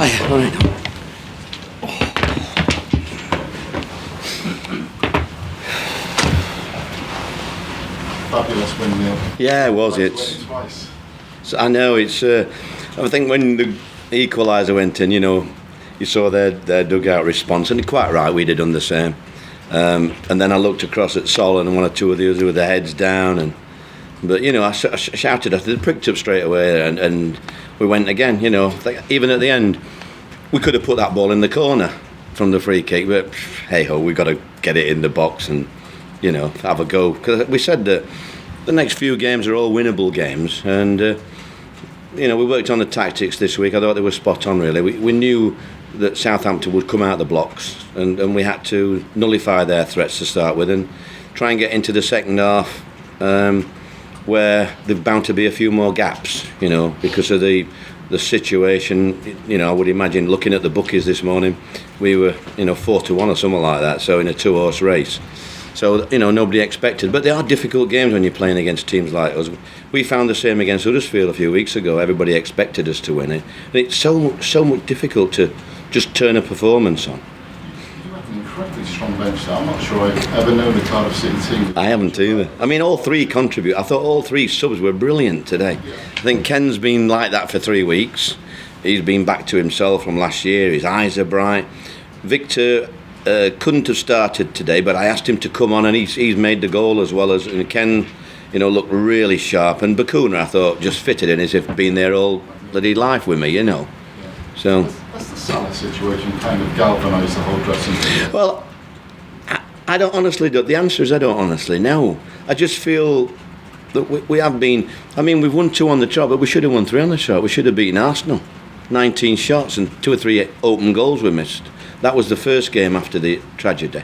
Hiya, all right. Fabulous win, Neil. Yeah, it was. Twice. So I know it's. I think when the equaliser went in, you saw their dugout response, and quite right, we'd have done the same. And then I looked across at Sol and one or two of the others with their heads down, but I shouted at it, they pricked up straight away, and we went again. Even at the end, we could have put that ball in the corner from the free kick, but hey ho, we got to get it in the box and have a go, because we said that the next few games are all winnable games, and we worked on the tactics this week. I thought they were spot on, really. We knew that Southampton would come out of the blocks, and we had to nullify their threats to start with and try and get into the second half, where there's bound to be a few more gaps, because of the situation. I would imagine, looking at the bookies this morning, we were 4-1 or something like that, so in a 2-horse race. So, nobody expected. But they are difficult games when you're playing against teams like us. We found the same against Huddersfield a few weeks ago. Everybody expected us to win it. And it's so much difficult to just turn a performance on. You have an incredibly strong bench there. I'm not sure I've ever known the Cardiff City team. I haven't either. I mean, all three contribute. I thought all three subs were brilliant today. I think Ken's been like that for 3 weeks. He's been back to himself from last year. His eyes are bright. Victor couldn't have started today, but I asked him to come on, and he's made the goal as well as, and Ken, looked really sharp. And Bakuna, I thought, just fitted in as if been there all bloody life with me, So. That's the Sala situation kind of galvanised the whole dressing room. Well, I don't honestly know. The answer is I don't honestly know. I just feel that we have been. I mean, we've won 2 on the trot, but we should have won 3 on the trot. We should have beaten Arsenal. 19 shots and 2 or 3 open goals we missed. That was the first game after the tragedy.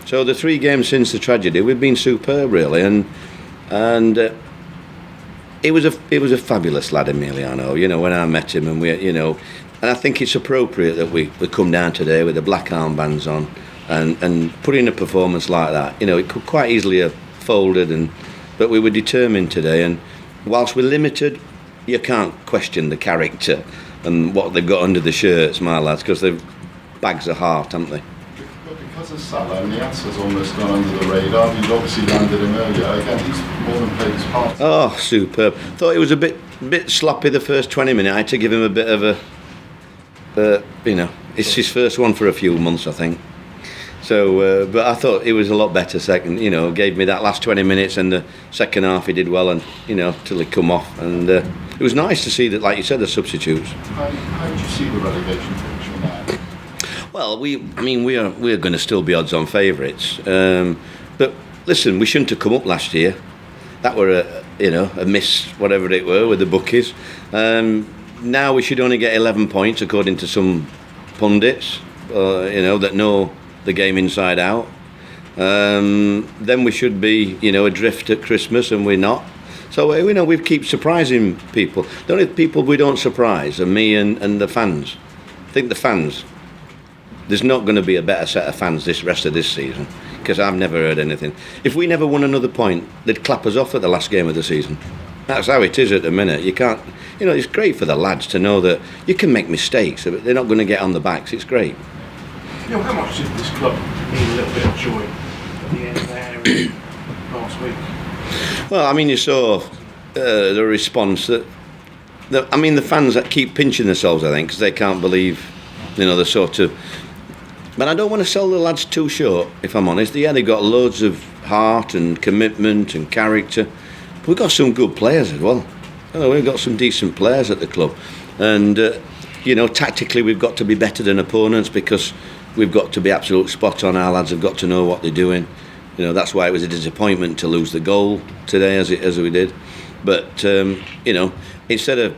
So the 3 games since the tragedy, we've been superb, really, and it was a fabulous lad, Emiliano. When I met him, and and I think it's appropriate that we come down today with the black armbands on, and put in a performance like that. It could quite easily have folded, but we were determined today. And whilst we're limited, you can't question the character and what they've got under the shirts, my lads, because they've bags of heart, haven't they? But because of Salah, and the answer's almost gone under the radar, you'd obviously landed him earlier. Again, he's more than played his part. Oh, superb. Thought it was a bit sloppy the first 20 minutes. I had to give him a bit of it's his first one for a few months, I think. So, but I thought it was a lot better second. Gave me that last 20 minutes, and the second half he did well, and till he come off, and it was nice to see that, like you said, the substitutes. How did you see the relegation picture now? Well, we're going to still be odds-on favourites, but listen, we shouldn't have come up last year. That were a miss, whatever it were, with the bookies. Now we should only get 11 points, according to some pundits, that know the game inside out. Then we should be, adrift at Christmas, and we're not. So we keep surprising people. The only people we don't surprise are me and the fans. I think the fans. There's not going to be a better set of fans this rest of this season, because I've never heard anything. If we never won another point, they'd clap us off at the last game of the season. That's how it is at the minute. You can't, it's great for the lads to know that you can make mistakes, but they're not going to get on the backs. It's great. How much did this club need a little bit of joy at the end there last week? Well, you saw the response that the fans that keep pinching themselves, I think, because they can't believe, the sort of. But I don't want to sell the lads too short, if I'm honest. Yeah, they've got loads of heart and commitment and character. But we've got some good players as well. We've got some decent players at the club. And, tactically we've got to be better than opponents, because we've got to be absolute spot on. Our lads have got to know what they're doing. That's why it was a disappointment to lose the goal today as we did. But, instead of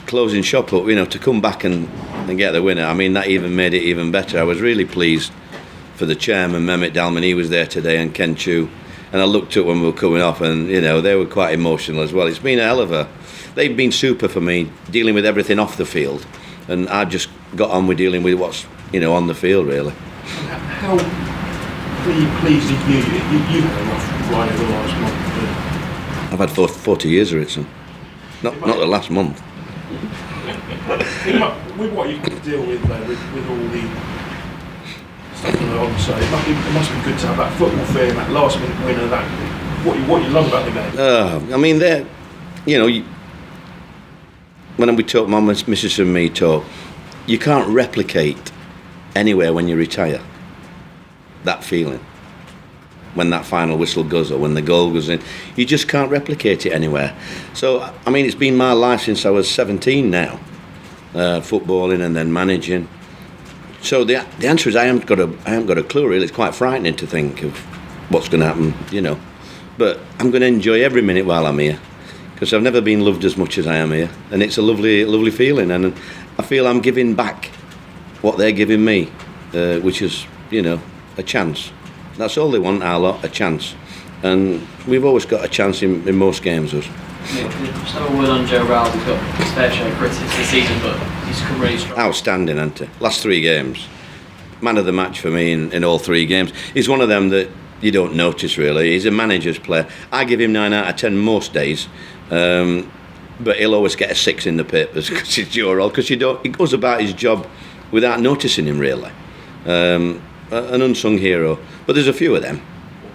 closing shop up, to come back and get the winner, that even made it even better. I was really pleased for the chairman, Mehmet Dalman. He was there today, and Ken Chu. And I looked at when we were coming off, and, they were quite emotional as well. It's been a hell of a... They've been super for me, dealing with everything off the field. And I just got on with dealing with what's, on the field, really. How pleased are you? You had a rough ride over the last month. I've had 40 years of it, son. Not the last month. With what you have to deal with, though, with all the stuff going on, so it must be good to have that football fare, that last minute winner, that what you love about the game. I mean, they're, when we talk, my missus and me talk, you can't replicate anywhere when you retire that feeling. When that final whistle goes or when the goal goes in, you just can't replicate it anywhere. So, I mean, it's been my life since I was 17 now, footballing and then managing. So the answer is I haven't got a clue really. It's quite frightening to think of what's going to happen, But I'm going to enjoy every minute while I'm here, because I've never been loved as much as I am here, and it's a lovely, lovely feeling, and I feel I'm giving back what they're giving me, which is, a chance. That's all they want, our lot, a chance. And we've always got a chance in most games. Just have a word on Joe Rowell. He's got his fair share of critics this season, but he's come really strong. Outstanding, hasn't he? Last 3 games. Man of the match for me in all 3 games. He's one of them that you don't notice really. He's a manager's player. I give him 9 out of 10 most days. But he'll always get a 6 in the papers because it's your role. Because he goes about his job without noticing him really. An unsung hero. But there's a few of them.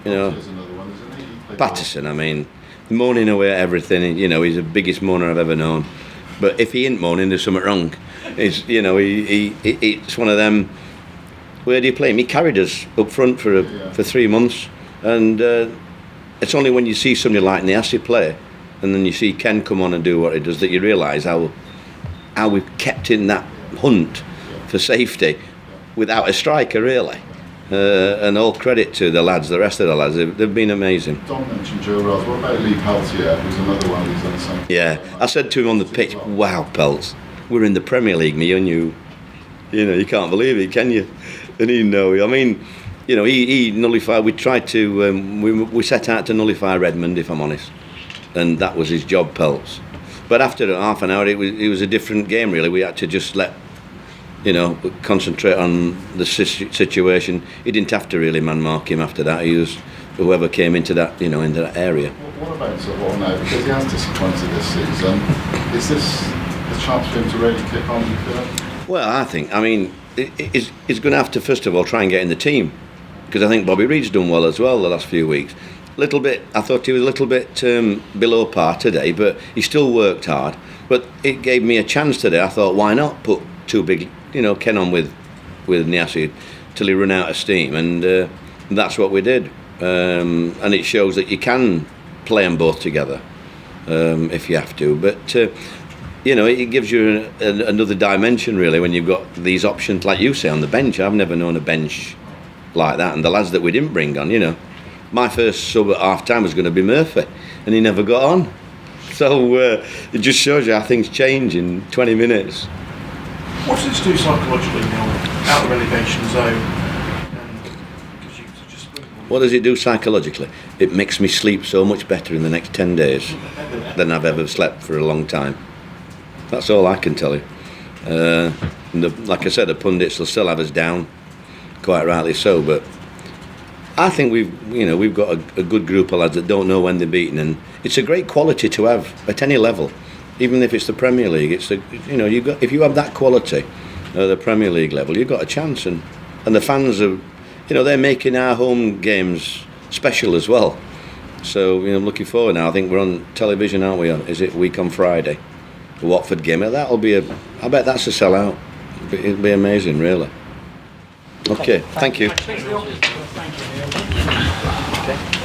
There's another one, isn't he? Patterson, I mean, moaning away at everything. He's the biggest moaner I've ever known. But if he ain't moaning, there's something wrong. It's one of them. Where do you play him? He carried us up front for 3 months, and it's only when you see somebody like Niassi play, and then you see Ken come on and do what he does, that you realise how we've kept in that hunt for safety without a striker really. And all credit to the rest of the lads. They've been amazing. Don mentioned Joe Rowell. What about Lee Peltier, who's another one who's done the same? Yeah, I said to him on the pitch, wow, Pelts, we're in the Premier League, me and you. You can't believe it, can you? And he he nullified. We tried to, we set out to nullify Redmond, if I'm honest, and that was his job, Pelts. But after half an hour, it was a different game really. We had to just concentrate on the situation. He didn't have to really man mark him after that. He was whoever came into that, into that area. What about Zavala now? Because he has disappointed this season. Is this a chance for him to really kick on? Well, he's going to have to first of all try and get in the team, because I think Bobby Reid's done well as well the last few weeks. I thought he was a little bit below par today, but he still worked hard. But it gave me a chance today. I thought, why not put 2 big, Ken on with Niassi till he run out of steam, and that's what we did. And it shows that you can play them both together if you have to. But it gives you another dimension really when you've got these options, like you say, on the bench. I've never known a bench like that, and the lads that we didn't bring on. My first sub at half time was going to be Murphy, and he never got on. So it just shows you how things change in 20 minutes. What does this do psychologically now, out of the relegation zone? What does it do psychologically? It makes me sleep so much better in the next 10 days than I've ever slept for a long time. That's all I can tell you. Like I said, the pundits will still have us down, quite rightly so. But I think we've got a good group of lads that don't know when they're beaten, and it's a great quality to have at any level. Even if it's the Premier League, if you have that quality at the Premier League level, you've got a chance, and the fans are, they're making our home games special as well. So I'm looking forward now. I think we're on television, aren't we? Is it week on Friday? The Watford game. That'll be I bet that's a sellout. It'll be amazing, really. Okay, thank you. Thank you.